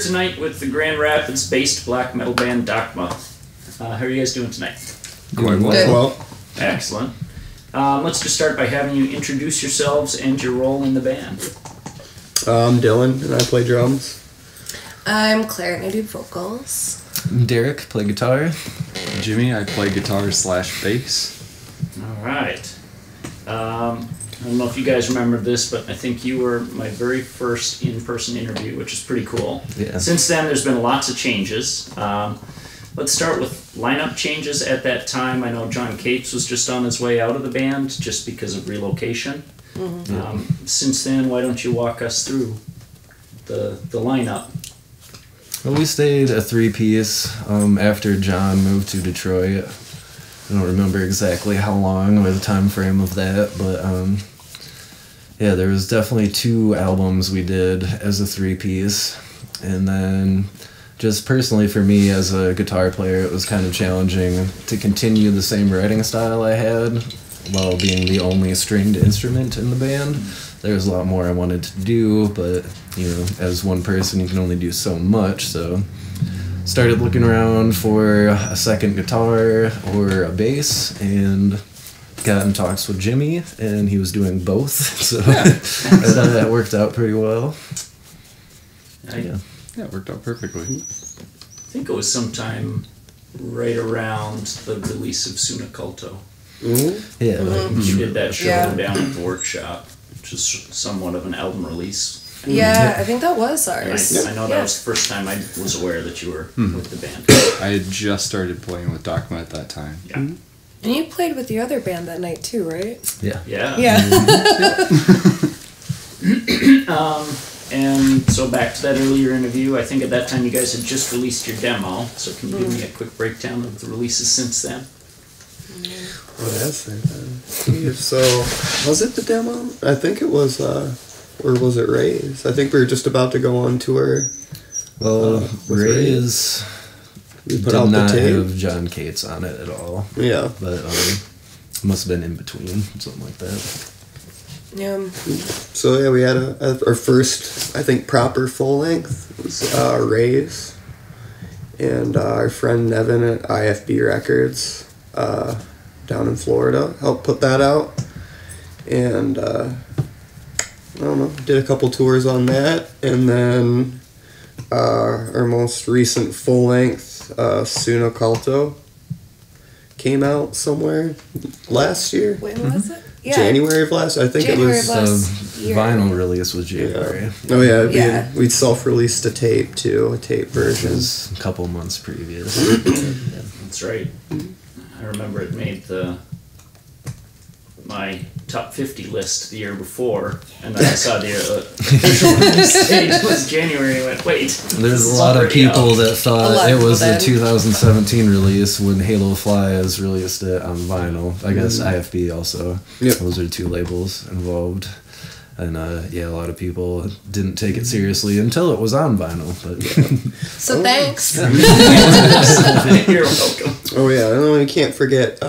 tonight with the Grand Rapids-based black metal band Dakhma. How are you guys doing tonight? Going well. Excellent. Let's just start by having you introduce yourselves and your role in the band. I'm Dylan, and I play drums. I'm Claire, and I do vocals. Derek, play guitar. Jimmy, I play guitar/bass. All right. I don't know if you guys remember this, but I think you were my very first in-person interview, which is pretty cool. Yeah. Since then, there's been lots of changes. Let's start with lineup changes at that time. I know John Cates was just on his way out of the band just because of relocation. Mm-hmm. Since then, why don't you walk us through the lineup? Well, we stayed a three-piece after John moved to Detroit. I don't remember exactly how long or the time frame of that, but yeah, there was definitely 2 albums we did as a three-piece. And then just personally for me as a guitar player, it was kind of challenging to continue the same writing style I had while being the only stringed instrument in the band. There was a lot more I wanted to do, but you know, as one person you can only do so much, so started looking around for a second guitar or a bass, and got in talks with Jimmy, and he was doing both, so that worked out pretty well. Yeah, it worked out perfectly. I think it was sometime right around the release of Suna Culto. Mm-hmm. Yeah. You did that show down at the workshop, which is somewhat of an album release. Yeah, I think that was ours. I know that was the first time I was aware that you were with the band. I had just started playing with Dakhma at that time. Yeah. And you played with the other band that night too, right? Yeah. Yeah. And so back to that earlier interview, I think at that time you guys had just released your demo, so can you give me a quick breakdown of the releases since then? What did I say then? So, was it the demo? I think it was, or was it Ray's? I think we were just about to go on tour. Well, Ray's we put did out not the tape. have John Cates on it at all. Yeah. But must have been in between, something like that. Yeah. So yeah, we had our first, I think, proper full length. It was Ray's. And our friend Nevin at IFB Records down in Florida helped put that out. And I don't know, did a couple tours on that. And then our most recent full length, Suna Culto, came out somewhere last year. When was it? Yeah. January of last. I think January it was. of last year. Vinyl release was January. Yeah. Oh yeah, we'd self-released a tape too, a tape version. It was a couple months previous. That's right. I remember it made my top 50 list the year before, and then I saw the official release date was January. I went, wait. There's a lot of people that thought it was the then. 2017 release when Halo Flies released it on vinyl. I guess IFB also. Yep. Those are 2 labels involved. And yeah, a lot of people didn't take it seriously until it was on vinyl. But So thanks. You're welcome. Oh yeah, and then we can't forget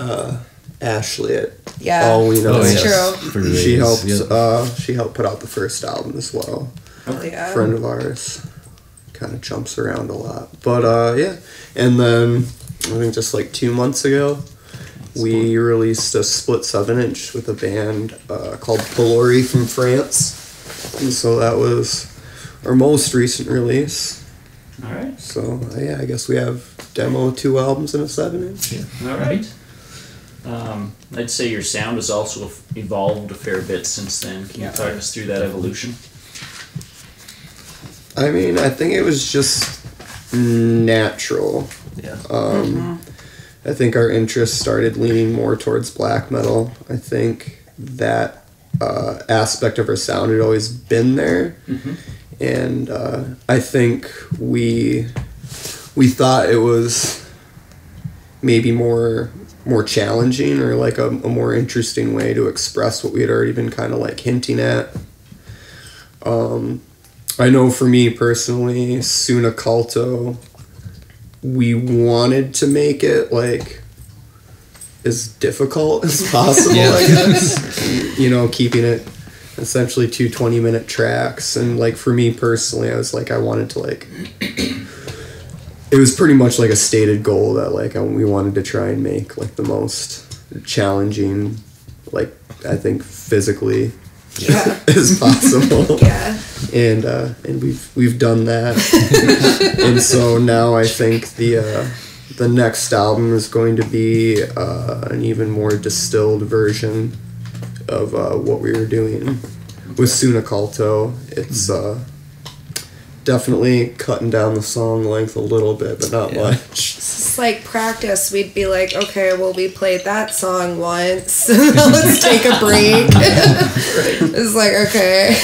Ashley at All We Know. That's true. For She Ray's, helped. yep. She helped put out the first album as well. Oh, yeah. Friend of ours, kind of jumps around a lot, but yeah. And then I think just like 2 months ago, we released a split 7-inch with a band called Pelori from France, and so that was our most recent release. All right. So yeah, I guess we have demo, 2 albums, and a 7-inch. Yeah. All right. I'd say your sound has also evolved a fair bit since then. Can you talk us through that evolution? I mean, I think it was just natural. Yeah. I think our interest started leaning more towards black metal. I think that aspect of our sound had always been there. And I think we thought it was maybe more challenging, or like a more interesting way to express what we had already been kind of like hinting at. I know for me personally, Suna Culto, we wanted to make it like as difficult as possible, I guess. You know, keeping it essentially 2 20-minute tracks, and like for me personally, I was like, I wanted to like, it was pretty much like a stated goal that like we wanted to try and make like the most challenging, like I think physically as possible. Yeah. And we've done that. And so now I think the next album is going to be an even more distilled version of what we were doing with Sunaculto. It's definitely cutting down the song length a little bit, but not much. It's like practice. We'd be like, okay, well, we played that song once. Now let's take a break. It's like, okay.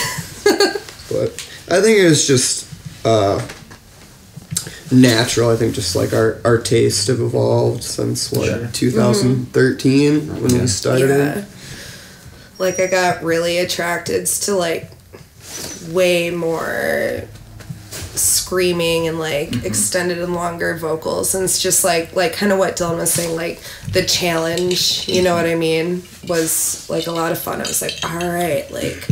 But I think it was just natural. I think just like our tastes have evolved since 2013 when we started it. Like I got really attracted to like way more screaming and like extended and longer vocals, and it's just like kind of what Dylan was saying, like the challenge, you know what I mean, was like a lot of fun. I was like, all right, like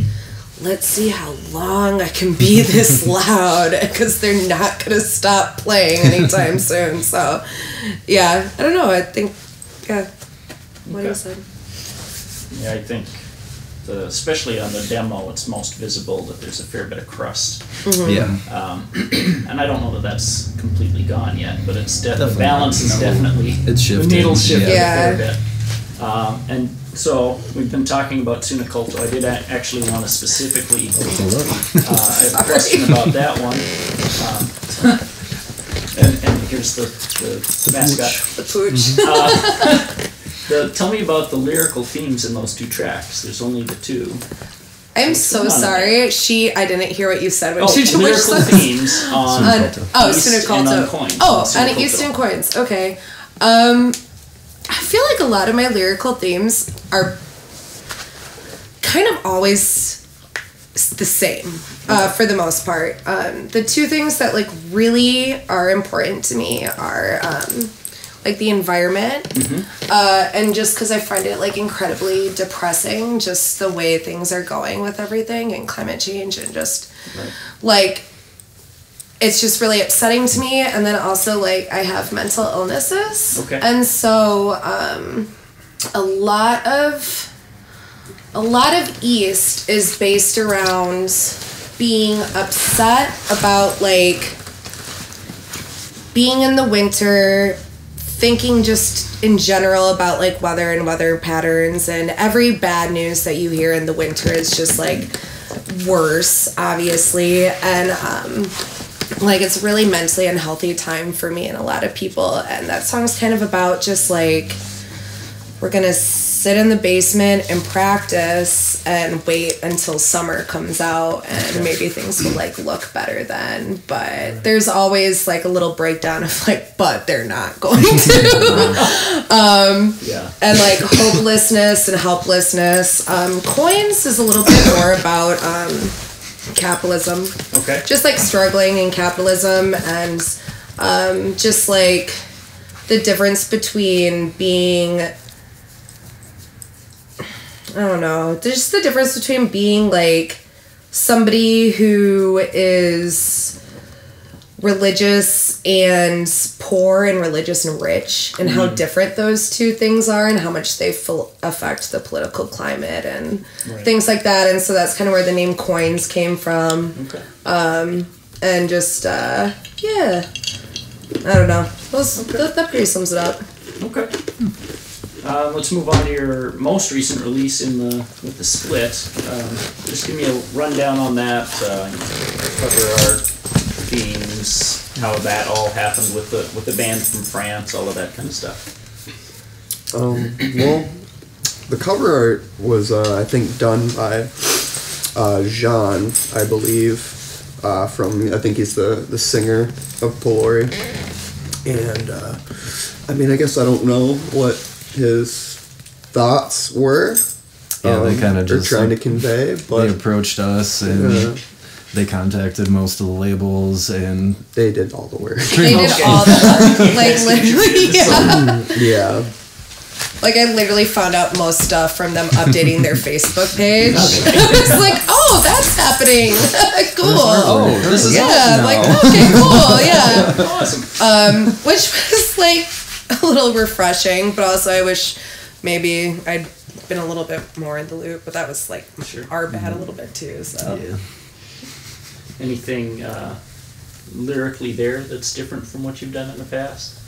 let's see how long I can be this loud, because they're not gonna stop playing anytime soon. So yeah, I don't know, I think what do you say? Yeah, I think especially on the demo, it's most visible that there's a fair bit of crust. And I don't know that that's completely gone yet, but it's the balance is definitely it's shifting. The needle's shifted a fair Yeah. bit. And so we've been talking about Sunaculto. I did actually want to specifically I have a question about that one. And here's the mascot. The pooch. Tell me about the lyrical themes in those two tracks. There's only the two. I'm so sorry. I didn't hear what you said when she lyrical themes on Sunaculto. and on Coins. On East and Coins. Okay. I feel like a lot of my lyrical themes are kind of always the same for the most part. The two things that like really are important to me are like the environment, and just because I find it like incredibly depressing, just the way things are going with everything and climate change, and just like it's just really upsetting to me. And then also like I have mental illnesses, and so a lot of East is based around being upset about like being in the winter, thinking just in general about like weather and weather patterns, and every bad news that you hear in the winter is just like worse, obviously, and like it's really mentally unhealthy time for me and a lot of people. And that song's kind of about just like we're gonna sit in the basement and practice and wait until summer comes out, and maybe things will like look better then. But there's always like a little breakdown of like, but they're not going to. And like hopelessness and helplessness. Coins is a little bit more about capitalism. Just like struggling in capitalism, and just like the difference between being, I don't know, there's the difference between being like somebody who is religious and poor, and religious and rich, and how different those two things are, and how much they affect the political climate and things like that. And so that's kind of where the name Coins came from. And just yeah, I don't know, that pretty sums it up. Let's move on to your most recent release with the split. Just give me a rundown on that. Cover art, themes, how that all happened with the band from France, all of that kind of stuff. Well, the cover art was I think done by Jean, I believe, from, I think he's the singer of Pelori, and I mean, I guess I don't know what his thoughts were. They kind of just trying to convey, but they approached us, and they contacted most of the labels, and they did all the work. They did all the like literally, yeah. Like, I literally found out most stuff from them updating their Facebook page. I was like, oh, that's happening. Cool. Oh, this is yeah, awesome like, now. okay, cool, yeah. Awesome. Which was, like, a little refreshing, but also I wish maybe I'd been a little bit more in the loop, but that was, like, our bad a little bit, too, so. Yeah. Anything lyrically there that's different from what you've done in the past?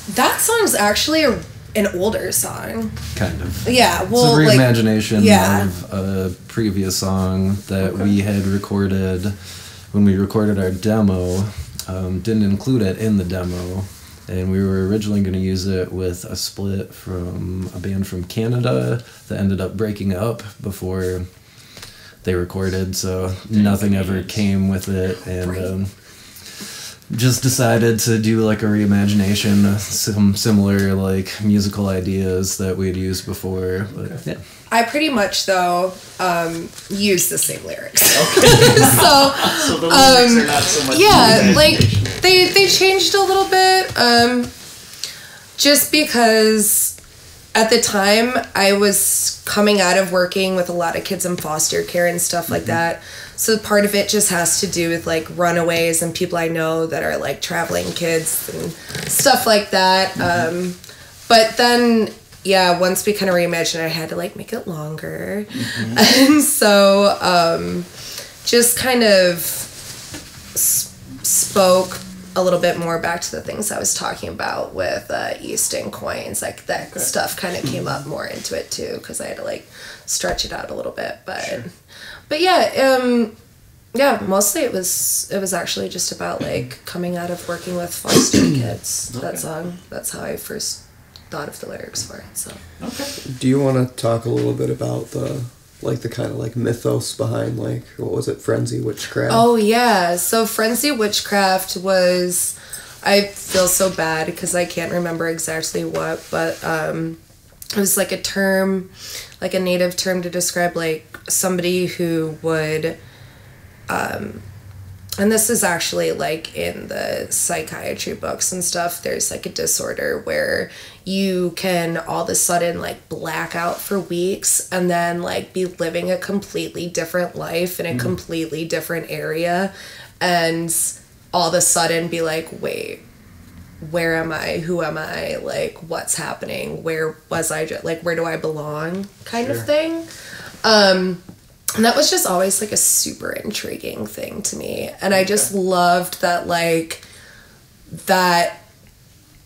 That song's actually an older song. Kind of. Yeah, well, it's a like, reimagination yeah. of a previous song that we had recorded when we recorded our demo. Didn't include it in the demo, and we were originally going to use it with a split from a band from Canada that ended up breaking up before they recorded, so nothing ever came with it, and just decided to do like a reimagination of some similar like musical ideas that we'd used before. But yeah. I pretty much, though, use the same lyrics. Okay. So the lyrics are not so much. yeah, like they changed a little bit, just because at the time I was coming out of working with a lot of kids in foster care and stuff like that. So part of it just has to do with like runaways and people I know that are like traveling kids and stuff like that. But then, yeah, once we kind of reimagined it, I had to like make it longer. And so just kind of spoke a little bit more back to the things I was talking about with Easton coins. Like that stuff kind of came up more into it too, because I had to like stretch it out a little bit. But yeah, yeah, mostly it was actually just about like coming out of working with foster kids. That song. That's how I first thought of the lyrics for it. So. Okay. Do you want to talk a little bit about the kind of like mythos behind like, what was it, Frenzy Witchcraft? Oh yeah, so Frenzy Witchcraft was, I feel so bad because I can't remember exactly what, but it was like a term, like a native term to describe like somebody who would, and this is actually like in the psychiatry books and stuff, there's like a disorder where you can all of a sudden like black out for weeks and then like be living a completely different life in a completely different area and all of a sudden be like, wait, where am I? Who am I? Like, what's happening? Where was I? Like, where do I belong? Kind of thing. And that was just always like a super intriguing thing to me. And I just loved that like that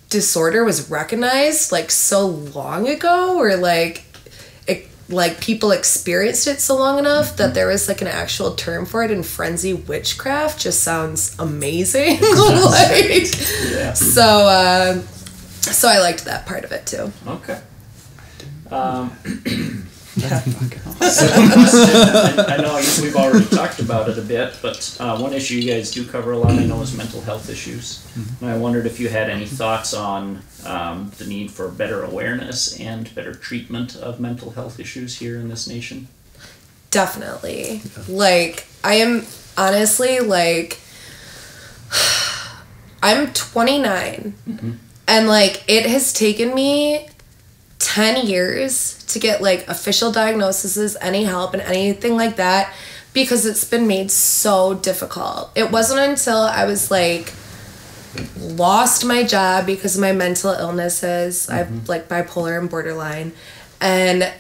disorder was recognized like so long ago, or like like people experienced it so long enough that there was like an actual term for it, and Frenzy Witchcraft just sounds amazing. Like, Yeah. so I liked that part of it too. Okay. I know we've already talked about it a bit, but one issue you guys do cover a lot, I know, is mental health issues. And I wondered if you had any thoughts on the need for better awareness and better treatment of mental health issues here in this nation. Definitely. Like, I am honestly like, I'm 29 and like it has taken me 10 years to get like official diagnoses, any help and anything like that, because it's been made so difficult. It wasn't until I was like lost my job because of my mental illnesses. I've like bipolar and borderline, and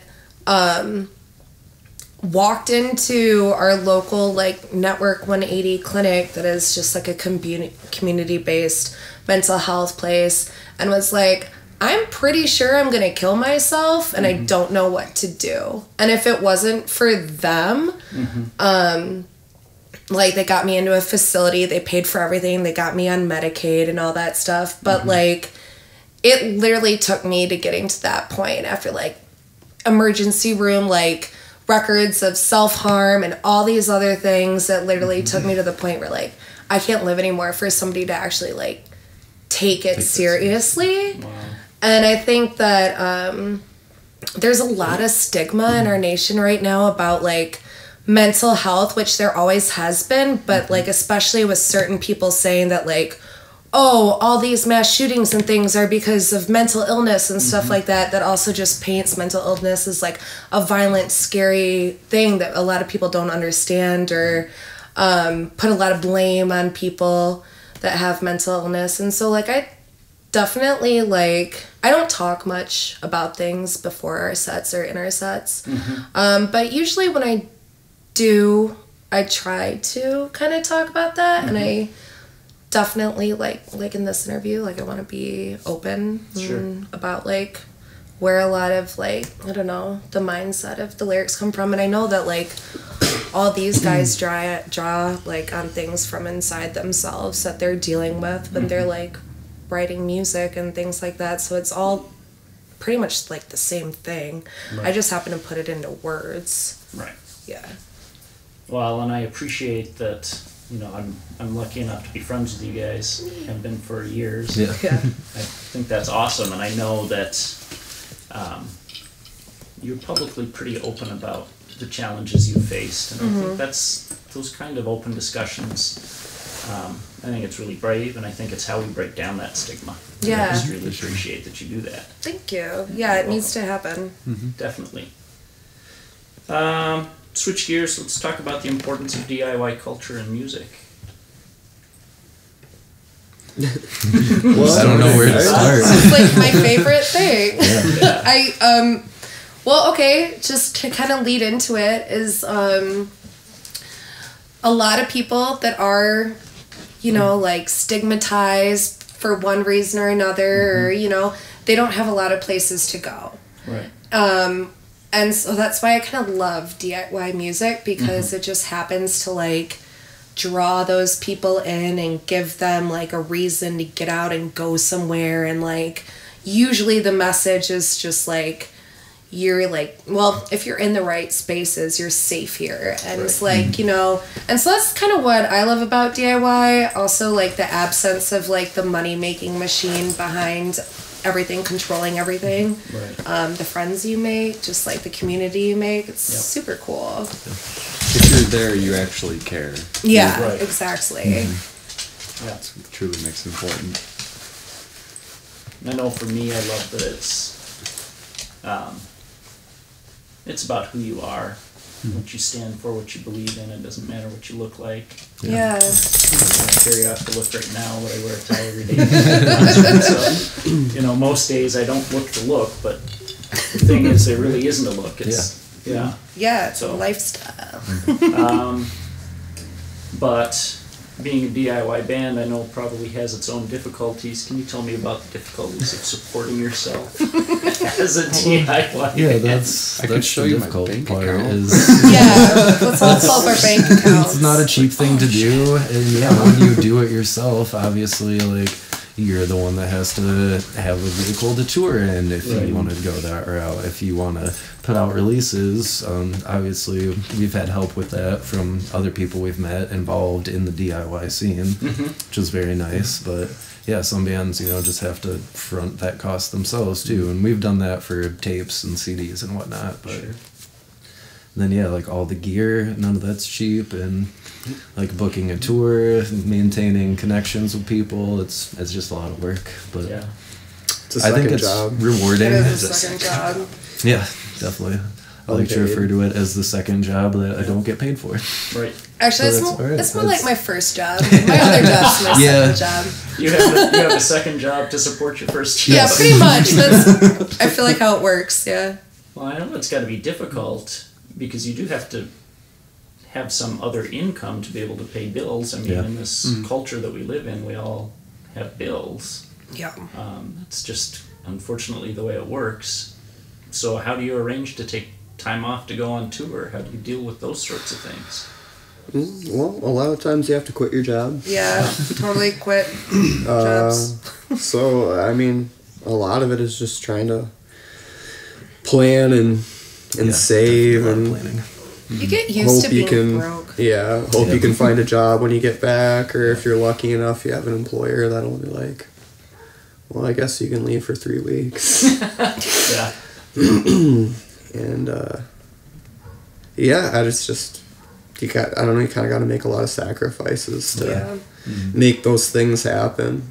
walked into our local like Network 180 clinic that is just like a community-based mental health place, and was like, I'm pretty sure I'm gonna kill myself and I don't know what to do. And if it wasn't for them, like they got me into a facility, they paid for everything, they got me on Medicaid and all that stuff. But like, it literally took me to getting to that point after like emergency room, like records of self-harm and all these other things that literally took me to the point where like, I can't live anymore, for somebody to actually like take it seriously. Wow. And I think that there's a lot of stigma in our nation right now about like mental health, which there always has been, but like especially with certain people saying that like all these mass shootings and things are because of mental illness and stuff like that also just paints mental illness as like a violent, scary thing that a lot of people don't understand, or put a lot of blame on people that have mental illness. And so like I definitely like, I don't talk much about things before our sets or in our sets, but usually when I do, I try to kind of talk about that, and I definitely like in this interview, like I want to be open about like where a lot of like, I don't know, the mindset of the lyrics come from. And I know that like all these guys draw like on things from inside themselves that they're dealing with when they're like writing music and things like that. So it's all pretty much like the same thing. Right. I just happen to put it into words. Right. Yeah. Well, and I appreciate that, you know, I'm lucky enough to be friends with you guys. Have been for years. Yeah. I think that's awesome, and I know that you're publicly pretty open about the challenges you faced, and I think that's those kind of open discussions. I think it's really brave, and I think it's how we break down that stigma. Yeah. I just really appreciate that you do that. Thank you. Yeah, it needs to happen. Definitely. Switch gears, let's talk about the importance of DIY culture in music. Well, I don't know where to start. It's like my favorite thing. Yeah. Well, okay, just to kind of lead into it is a lot of people that are, you know, like stigmatized for one reason or another, or, you know, they don't have a lot of places to go. Right. And so that's why I kind of love DIY music, because it just happens to like draw those people in and give them like a reason to get out and go somewhere. And like usually the message is just like, you're like, well, if you're in the right spaces, you're safe here. And it's like, you know, and so that's kind of what I love about DIY. Also like the absence of like the money making machine behind everything, controlling everything. Right. The friends you make, just like the community you make, it's super cool. If you're there, you actually care. Yeah, Right. exactly. Yeah. That's what truly makes it important. I know for me, I love that it's about who you are, what you stand for, what you believe in. It doesn't matter what you look like. Yeah. I'm sure you have to look right now, but I wear a tie every day. So, you know, most days I don't look the look, but the thing is, there really isn't a look. It's, yeah. Yeah, it's So- a lifestyle. But being a DIY band, I know probably has its own difficulties. Can you tell me about the difficulties of supporting yourself as a DIY Yeah, band? that's I could show the you my difficult bank part account. is Yeah, let's all pull up our bank accounts. it's not a cheap thing to do, and yeah, when you do it yourself, obviously, like, you're the one that has to have a vehicle to tour in if Right. you want to go that route. If you want to put out releases, obviously we've had help with that from other people we've met involved in the DIY scene, which is very nice. But yeah, some bands, you know, just have to front that cost themselves too, and we've done that for tapes and CDs and whatnot. But then yeah, like all the gear, none of that's cheap, and like booking a tour, maintaining connections with people, it's just a lot of work. But Yeah. It's a I think second it's job. rewarding. It is a second job. Yeah, definitely. I like to Unpaid. refer to it as the second job that I don't get paid for. Right. Actually, So it's that's more, alright. it's more like my first job. My other job's my Yeah. second job. You have a second job to support your first job. Yeah, pretty much. That's, I feel like how it works, yeah. Well, I know it's got to be difficult because you do have to have some other income to be able to pay bills. I mean, Yeah. in this culture that we live in, we all have bills. Yeah. It's just unfortunately the way it works. So how do you arrange to take time off to go on tour? How do you deal with those sorts of things? Well, a lot of times you have to quit your job. Yeah, totally quit jobs. So, I mean, a lot of it is just trying to plan and Yeah, save definitely a lot of and planning. You get used to hope you being can broke. hope Yeah. you can find a job when you get back, or if you're lucky enough you have an employer that'll be like, well, I guess you can leave for 3 weeks. Yeah. And I just you kind of got to make a lot of sacrifices to Yeah. make those things happen.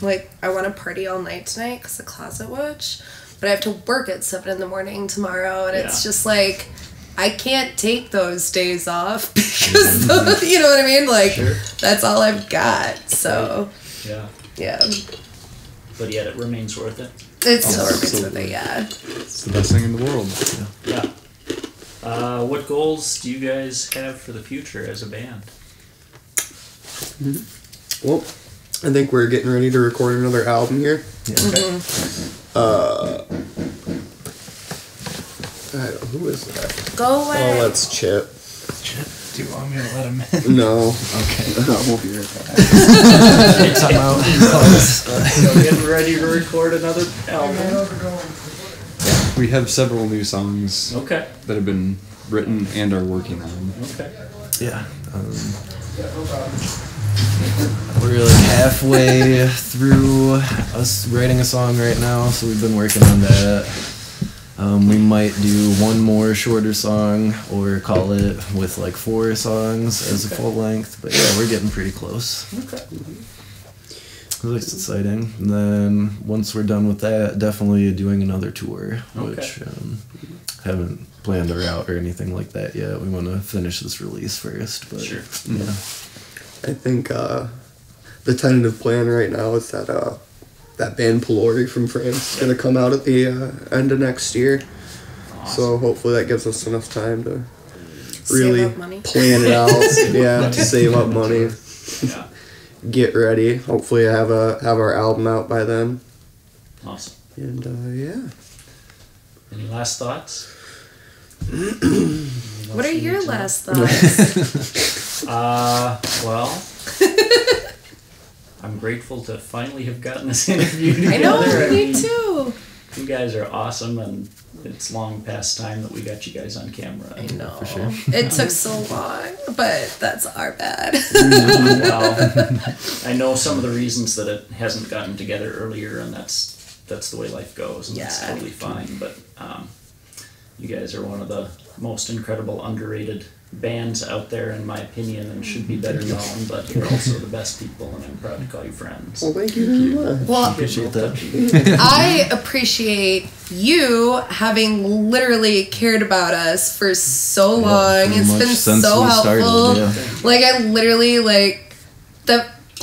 like, I want to party all night tonight because the Closet Witch, but I have to work at 7 a.m. tomorrow, and it's just like, I can't take those days off because, you know what I mean? Like, that's all I've got, so. Yeah. But yet it remains worth it. It still remains worth it, yeah. It's the best thing in the world. Yeah. What goals do you guys have for the future as a band? Well, I think we're getting ready to record another album here. Who is that? Go away. Oh, that's Chip. Chip, do you want me to let him in? No. Okay. We'll be right back. Time out. Getting ready to record another album. We have several new songs Okay. that have been written and are working on. Okay. Yeah. We're like halfway through us writing a song right now, so we've been working on that. We might do one more shorter song or call it with like 4 songs as a full length, but yeah, we're getting pretty close. Okay. Looks exciting. And then once we're done with that, definitely doing another tour, which haven't planned a route or anything like that yet. We want to finish this release first, but yeah. I think the tentative plan right now is that that band Pelori from France is going to come out at the end of next year. Awesome. So hopefully that gives us enough time to really Save up money. plan it out. To save up money. Yeah. Get ready. Hopefully I have our album out by then. Awesome. And Any last thoughts? What are your last thoughts? Well, I'm grateful to finally have gotten this interview together. I know, I me mean, too. You guys are awesome, and it's long past time that we got you guys on camera. I know. For sure. It took so long, but that's our bad. Well, I know some of the reasons that it hasn't gotten together earlier, and that's the way life goes, and that's totally fine. But you guys are one of the most incredible, underrated bands out there, in my opinion, and should be better known. But you're also the best people, and I'm proud to call you friends. well, thank you very much. Well, Appreciate that. I appreciate you having literally cared about us for so long. pretty It's much been since so we helpful. started, Like, I literally, like,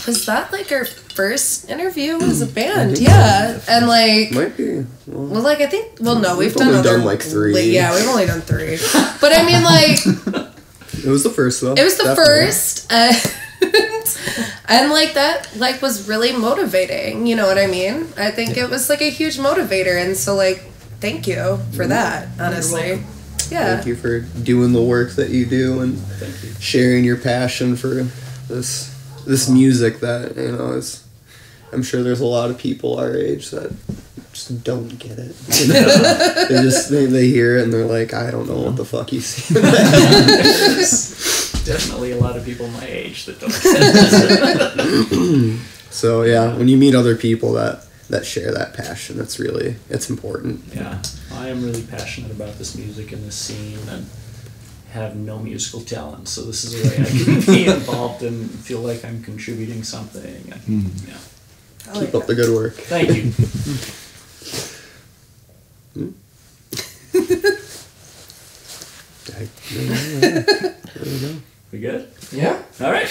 was that like our first interview as a band? Yeah. And like, Might be. well, like, I think, well, no, we've only done other, done, like, 3. Yeah, we've only done 3. But I mean, like, It was the first though. it was the Definitely. first, and like that, like, was really motivating. You know what I mean? I think it was like a huge motivator, and so like, thank you for that. Honestly, yeah. Thank you for doing the work that you do and sharing your passion for this music that, you know, is. I'm sure there's a lot of people our age that just don't get it. You know? they hear it and they're like, I don't know what the fuck you see. There's definitely a lot of people my age that don't get it. So yeah, when you meet other people that share that passion, it's important. Yeah, I am really passionate about this music and this scene, and have no musical talent, so this is a way I can be involved and feel like I'm contributing something. And, yeah. Keep up the good work. Thank you. I don't know. We good? Yeah. All right.